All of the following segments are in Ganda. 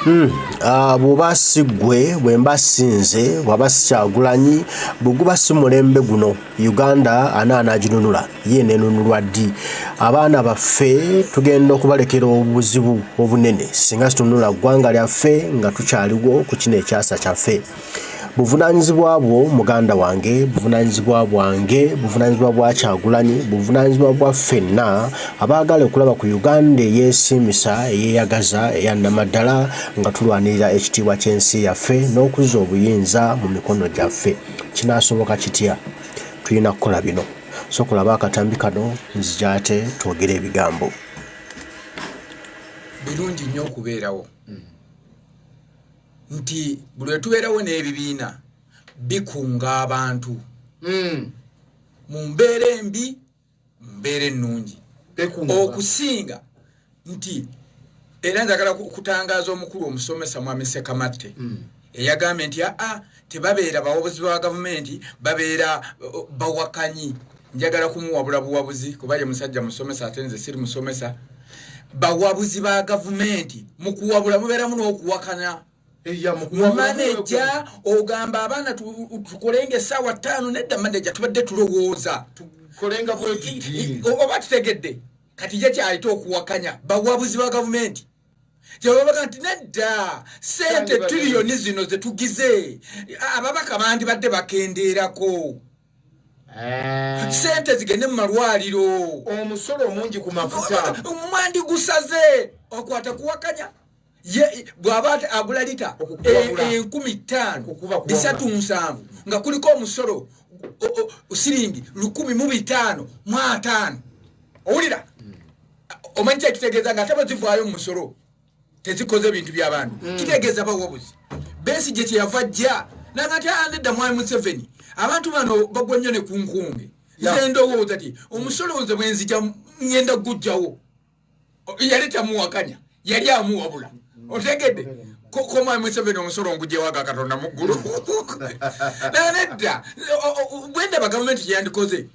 Bw'oba si ggwe bwe mba sinze bw'aba si Kyagulanyi bwe guba si mulembe guno Uganda anaginunula ye nenunulwa ddi abaana baffe tugenda okubalekera obuzibu obunene singa sitununula ggwanga lyaffe nga tukyaliwo ku kino ekyasa kyaffe buvunaanyizibwa bwo muganda wange buvunaanyizibwa bwange buvunaanyizibwa bwa Kyagulanyi buvunaanyizibwa bwa ffenna abaagala okulaba ku Uganda eyeesimisa eyeeyagaza eyannamaddala nga tulwanirira ekitiibwa ky'ensi yaffe n'okuzza obuyinza mu mikono gyaffe kinaasoboka kitya tulina kukola bino so kulaba akatambi kano nzija ate twogere ebigambo birungi nnyo okubeerawo nti buli lwe tubeerawo n'ebibiina bikunga abantu mu mbeera embi mu mbeera ennungi okusinga nti era njagala kutangaaza omukulu omusomesa Mwami Sekamatte eyagambye nti tebabeera bawabuzi ba gavumenti babeera bawakanyi njagala kumuwabula buwabuzi kuba ye musajja musomesa ate nze siri musomesa bawabuzi ba gavumenti mu kuwabula mubeeramu n'okuwakanya manager ogamba abaana tukolenge sawa 5 nedda manager tubadde tulowooza tukolenga kwetuti oba tutegedde kati ye kyalita okuwakanya bawabuzi ba gavumenti kyebabaga nti nedda sente trillioni zino zetugize ababaka bandi badde bakendeerako sente zigende mu malwaliro omusolo omungi ku mafuta mwandi gusaze okwata kuwakanya ye bw'aba agula lita 15,000 nga kuliko omusolo siringi 1,500 owulira omanyi kitegeeza nga ate zivaayo mu musolo tezikoze bintu by'abantu kitegeeza bawabuzi Besigye kyeyava ajja nagati andedda Mwami Museveni abantu bano bagwa nnyo ne ku nkunge nze ndowooza ti omusolo nze bwe nzija ngenda gujjawo yali tamuwakanya yali amuwabula otegedde ko Mwami Museveni omusolo ngujje waga Katonda mu ggulu nedda bwenda ba gavumenti yandikoze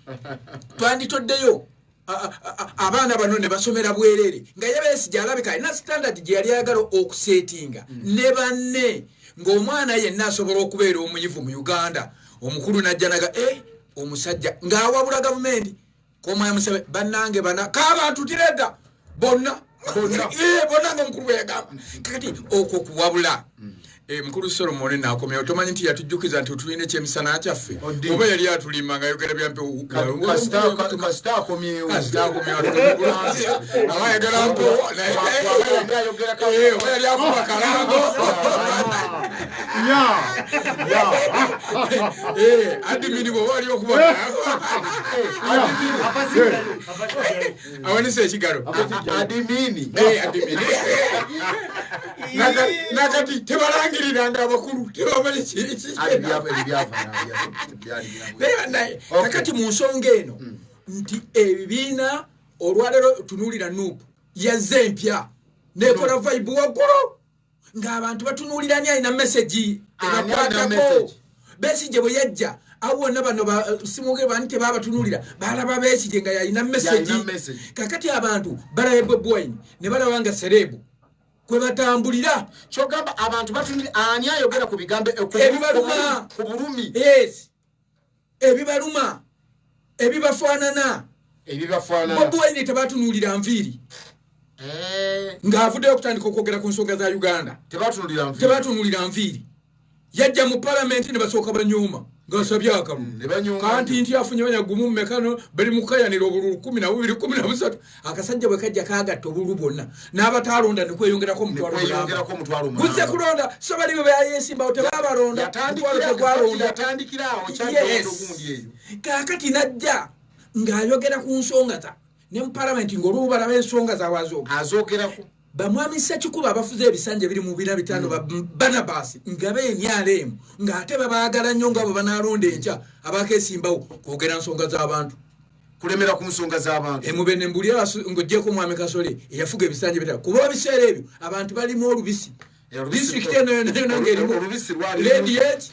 twanditoddeyo abaana bano ne basomera bwerere nga Besigye alabika alina standard gye yali ayagala okusetinga ne banne ng'omwana yenna asobola okubeera omuyivu mu Uganda omukulu najja naga omusajja ng'awabula gavumenti ko Mwami Museveni bannange bana k'abantu tiredda bonna nga mukulu bwe yagamba kati okwo kuwabula mukulu Solomon n'akomya otomanyi nti yatujjukiza nti tulina ekyemisana kyaffe oba yali atulima nga yogera byampe kasita akomyewo awayagala mpo yali akuba kalango adimini bwe wali okubona awanise ekigalo adimini nakati tebalangirira abakulu tebamanyi kakati mu nsonga eno nti ebibiina olwaleero tunuulira nuupu yazze empya nekola vibe waggulu ng'abantu batunuulirani alina message ebakwatako Besigye bwe yajja awonna bano simuge bani tebabatunuulira balaba Besigye nga yalina message kakati abantu balaba bwine ne balaba nga serebu kwe batambulira kyogamba abantu batunulira ani ayogera ku bigambo ebibaluma ku bulumi ebibaluma ebibafaanana Bobi Wine tebatunuulira nviiri ng'avuddeyo okutandika okwogera ku nsonga za Uganda tebatunuulira nviiri yajja mu palamenti ne basooka banyooma ng'asabye akalulu kanti nti afunye banyagumu mmekano bali mu kayanira obululu 12 13 akasajja bwe kajja kaagatta obululu bwonna n'abataalonda ne kweyongerako omutwalo guzze kulonda so bali be bayesimbawo tebaabalonda yatandikirawo kaakati najja ng'ayogera ku nsonga za ne mu palamenti ng'olubu balaba ensonga zaabwe azoogerako bamwami Ssekikubo abafuze ebisanja biri mu 25 ba Barnabas nga b'emyalo emu ng'ate babaagala nnyo nga bwe banaalonda enkya abakeesimbawo kwogera nsonga z'abantu kulemera ku nsonga z'abantu emubene mbulira ng'oggyeko Mwami Kasole eyafuga ebisanja bitala kuba ebiseera ebyo abantu balimu olubisi disitulikiti eno yonna ng'erimu radiate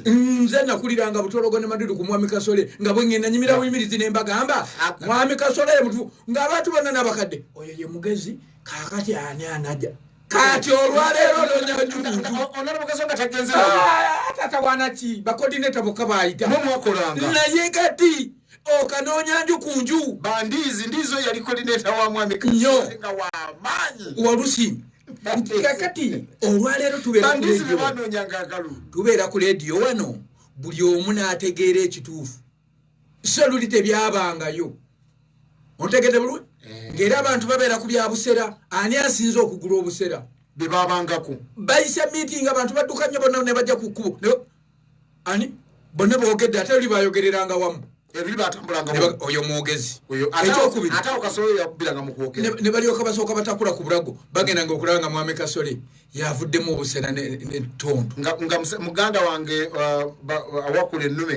nze nakuliranga butologo ne madudu ku Mwami Kasole nga bwe ngenda nyimira buyimirizi ne mbagamba Mwami Kasole mutu ng'abantu bonna n'abakadde oyo ye mugezi kaakati ani anaja kati olwaleero onalabukasonga tagenze tata wanaki bakodineta bokka bayita nomwakolanga naye kati okanoonya nju ku nju bandizi ndizo yali kodineta wa mwami nga wamaanyi walusi kakati olwaleero tubeera ku leediyo wano buli omu n'ategeera ekituufu so luli tebyabangayo ontegedde bulungi ng'era abantu babeera ku bya busera ani asinze okugula obusera bye babangako bayise miitingi abantu badduka nnyo bonna ne bajja ku kkubo ani bonna boogedde ate oli bayogereranga wamu ebiri batambulanga oyo mwogezi ekyokubiri ate Kasole yakubiranga mu kwogera ne balyoka basooka batakula ku bulago bagendanga okulaba nga mwami Kasole yavuddemu obusera n'ettondo nga muganda wange awakula ennume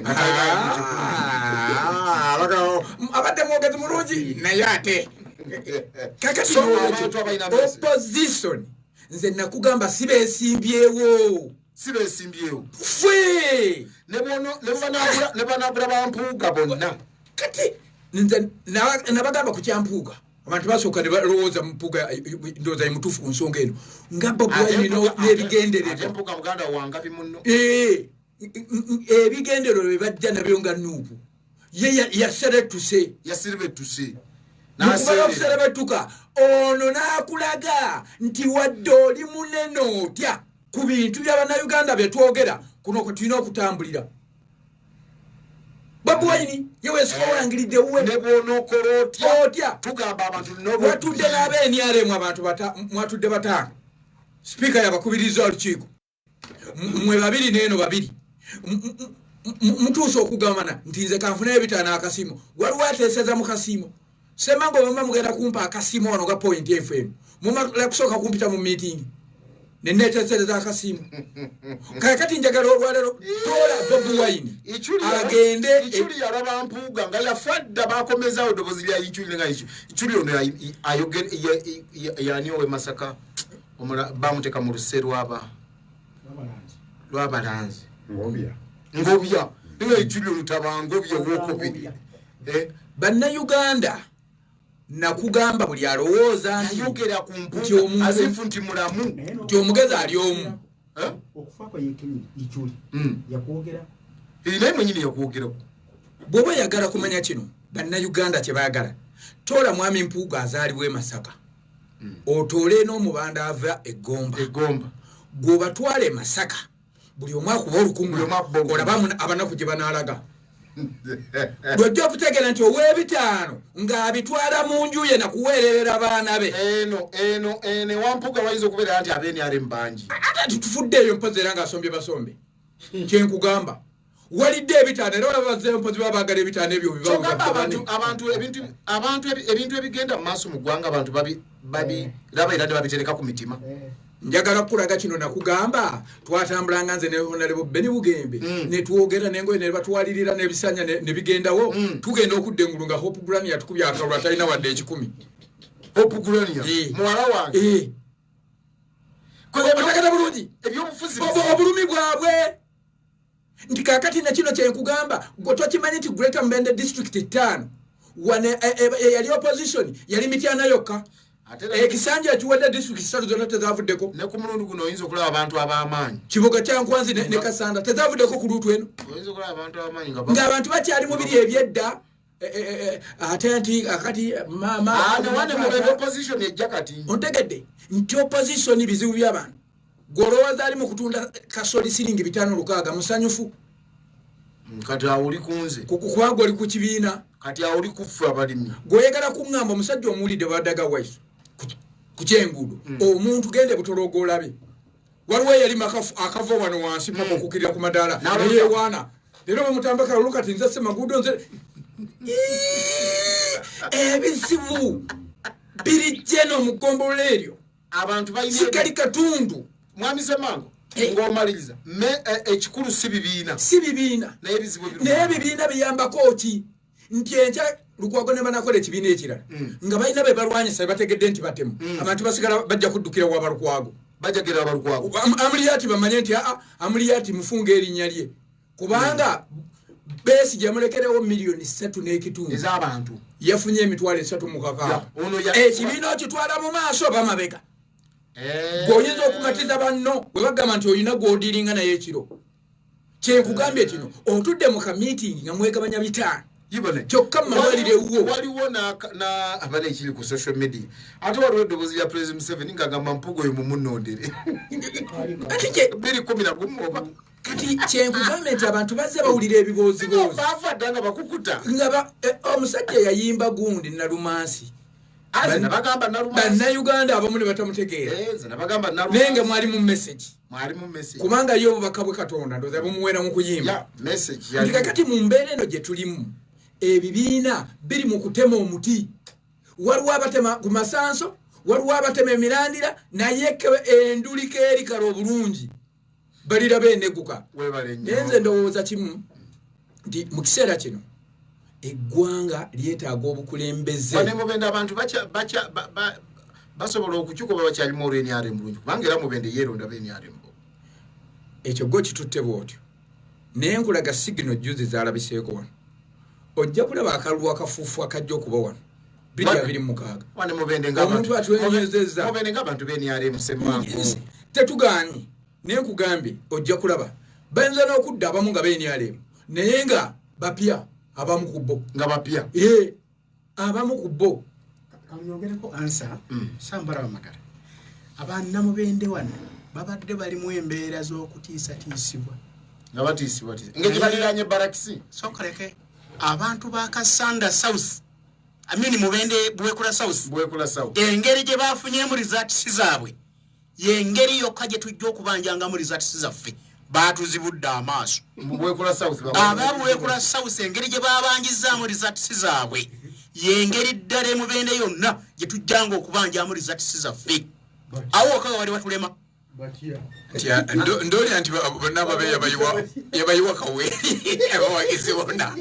abadde mwogezi mulungi naye ate kakati opposition nze nakugamba sibeesimbyewo fwe ne banabula bampuuga bonna kati nze nabagamba ku kyampuuga abantu basooka ne balowooza Mpuuga ndowooza ye mutuufu ku nsonga eno nga Bobi n'ebigendererwa ebigendererwa bye bajja nabyo nga Nuupu ye yaseretuse n'okuserebetuka ono n'akulaga nti wadde oli munene otya ku bintu by'Abannayuganda bye twogera kuno kwe tulina okutambulira Bobi Wine yeweesika oyangiridde wuwe ne bw'onookola otya tugamba abantu watudde n'abeNRM abantu mwatudde bataano sipiika yabakubiriza olukiiko mwe babiri n'eno babiri mutuuse okugambana nti nze kanfuna ebitaano akasiimo waliwo ateeseza mu kasiimo semango bamma mugenda kumpa akasiimo wano ga Point FM mumala kusooka kumpita mu meeting neneteesereza akasiimo kakati njagala olwaleero tola Bobi Wine agende Ichuli yalaba Mpuuga nga yafadda bakomezaawo eddoboozi lya Ichuli nga Ichuli ono yani owe Masaka bamuteka mu luse lw'abalanzi ngobya niwe Ichuli olutaba ngobya wokubiri Bannayuganda nakugamba buli alowooza yogera ku Mpuuga asifu nti mulamu nti omugezi ali omu okufa kwa Ichuli yakwogera naye mwenyini yakwogeraku bw'oba yagala kumanya kino Bannayuganda kye baagala toola mwami Mpuuga azaalibwa e Masaka otoole n'omubanda ava Egomba gwobatwala e Masaka buli omu akuba olukungu olaba abanaku gye banaalaga lwojja okutegeera nti ow'ebitaano ng'abitwala mu nju ye nakuweererera abaana be eno Wampuuga wayinza okubeera nti abeNRM bangi ate tutufuddeeyo mpozi era ng'asombye basombe kyenkugamba walidde ebitaano era olabazzeyo mpozi babaagala ebitaano ebyo ebintu ebigenda mu maaso mu ggwanga abantu laba era ne babitereka ku mitima njagala kulaga kino nakugamba twatambulanga nze ne Honorable Beni Bugembe ne tuwogera n'engoye ne batwalirira n'ebisanya ne bigendawo tugenda okudda engulu nga Hope Grania yatukubya akalulu atalina wadde 10 Hope Grania muwala wange otegedde bulungi ebyobufuzi obulumi bwabwe nti kakati na kino kyenkugamba gwe tokimanyi nti Greater Mbende District 5 yali opposition yali Mityana yokka ekisanja kiwadde district 3 zonna tezavuddeko ne ku mulundi guno oyinza okulaba abantu ab'amaanyi Kiboga kya Nkwanzi ne Kasanda tezavuddeko ku luutu eno oyinza okulaba abantu ab'amaanyi ng'abantu bakyali mu biri ebyedda ate nti akati opposition ejja kati ontegedde nti opposition bizibu by'abantu gw'olowooza ali mu kutunda kasoli siringi 5,600 musanyufu kati awuli kunze kubanga oli ku kibiina kati awuli kufu abalimi gw'oyagala kuŋŋamba omusajja omuwulidde baddaga waisu ku kyenguudo omuntu gende butologo olabe waliwo eyali akava wano wansi paka okukirira ku madaala neyewaana leero bamutambaka lulu kati nze semaguudo nze ebizibu birijje n'omugombolola eryo abantu sikali katundu mwami Semango ng'omaliriza ekikulu si bibiina naye ebibiina biyambako ki nti enkya Lukwago ne banakola ekibiina ekirala nga balina be balwanyisa bategedde nti batemu abantu basigala bajja kuddukira wa Balukwago bajagera Balukwago Amuliyati bamanye nti Amuliyati mufunga erinnya lye kubanga Besigye yamulekerewo milioni 3.5 ez'abantu yafunye emitwalo 3 mu kakaaga ekibiina okitwala mu maaso bamabega Goyinza okumatiza banno bwe bagamba nti olina gw'odiringa naye ekiro. Kyenkugambye kino otudde mu kamiitingi nga mwegabanya bitaano. Kyokka mmalwalire wo. Waliwo na abale ekiri ku social media. Ate waliwo eddoboozi lya President Museveni ng'agamba Mpuuga oyo mumunondere. Biri 11 oba. Kati kyenkugambye nti abantu bazze bawulira ebiboozibozi. Bava ddanga bakukuta. Nga omusajja yayimba gundi Nalumansi. Banayuganda abamu ne batamutegeera. Bagamba naye nga mwali mu message. message. Kubanga yo obubaka bwe Katonda ndoza bumuwera mu kuyimba. Message. Kakati mu mbeera eno gye tulimu ebibiina biri mu kutema omuti. Waliwo abatema ku masanso, waliwo abatema emirandira, naye endulika erikala obulungi. Balira beeneguka. Naye nze ndowooza kimu nti mu kiseera kino eggwanga lyetaaga obukulembeze. Bane mubende abantu basobola okukyuka bakyali mu NRM bulungi kubanga era mubende yeeronda NRM. Ekyo gwo kitutte bw'otyo. Naye nkulaga signal juzi zaalabiseeko wano. Ojja kulaba akalulu akafuufu akajja okuba wano. 226. Wane mubende omuntu atwenyezezza. Mubende ng'abantu b'NRM semmanko. Tetugaanye. Naye nkugambye ojja kulaba. Bayinza n'okudda abamu nga b'NRM. Naye nga bapya. Abamu ku bo nga bapya abamu ku bo kamyogereko ansa sambara amakara abanna mubende wano babadde bali mu embeera z'okutiisatiisibwa nga batiisibwa ngeri baliranye barakisi sokoleke abantu ba Kasanda South mubende Bwekula South engeri gye bafunye mu results zaabwe yengeri yokka gye tujja okubanjanga mu results zaffe batuzibudde amaaso Bwekula South Bwekula South engeri gye babangiza mu results zaabwe yengeri ddala mubende yonna gye tujjanga okubanja mu results zaffe awo okaga wali watulema ndoli anti bonna yabayiwa kawe abawagizi bonna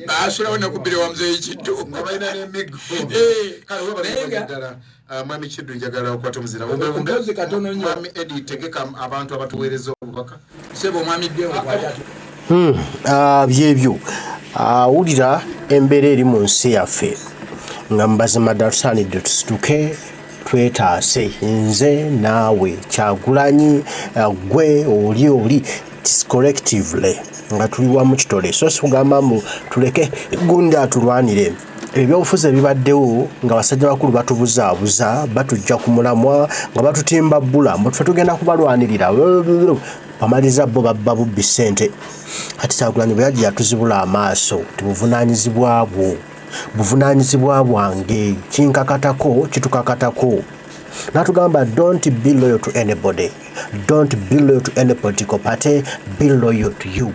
basula bonna ku bbiri wa muzeeyi Kiddu balina n'emiggo mwami Kiddu njagala okwata muzira omukozi katono nnyo mwami Eddie tegeka abantu abatuweereza obubaka sebo mwami Deo byebyo awulira embeera eri mu nsi yaffe nga mubazima tusaanidde tusituke twetaase nze naawe Kyagulanyi gwe oli collectively nga tuli wamu kitole so sikugamba mbu tuleke gundi atulwanire ebyobufuzi ebibaddewo nga basajja bakulu batubuzaabuza batujja ku mulamwa nga batutimba bbula mbu tufe tugenda kubalwanirira bamaliza bo babba bubbi ssente kati Kyagulanyi bwe yajja yatuzibula amaaso buvunaanyizibwa bwange kinkakatako kitukakatako natugamba don't be loyal to anybody, don't be loyal to any political party, be loyal to you.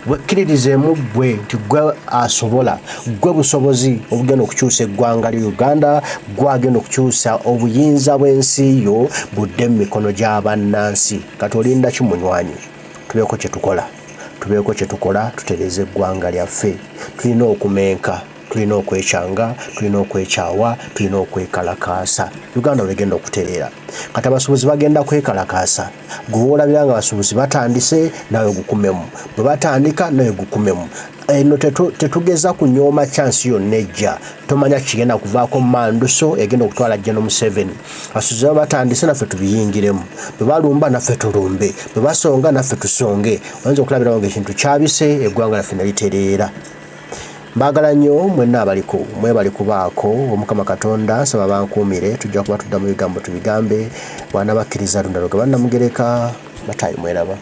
Wekkiririzemu bwe nti gwe asobola gwe busobozi obugenda okukyusa eggwanga lya Uganda gwagenda okukyusa obuyinza bw'ensi yo budde mu mikono gy'abannansi kati olinda kimunywanyi tubeeko kye tukola tutereeze eggwanga lyaffe tulina okumenka tulina okwekyanga tulina okwekyawa tulina okwekalakaasa Uganda wegenda okutereera kati abasuubuzi bagenda kwekalakaasa gwe olabira nga abasuubuzi batandise nawe gukumemu bwe batandika nawe gukumemu eno tetugeza kunyooma chance yonna ejja tomanya kigenda kuvaako manduso egenda okutwala General Museveni abasuubuzi batandise naffe tubiyingiremu bwe balumba naffe tulumbe bwe basonga naffe tusonge oyinza okulabirawo ng'ekintu kyabise eggwanga laffe nalitereera mbagala nnyo mwenna mwebali kubaako Omukama Katonda nsaba bankuumire tujja kuba tudda mu bigambo tubigambe bwana bakkiriza lunda lwe bannamugereka batayi mweraba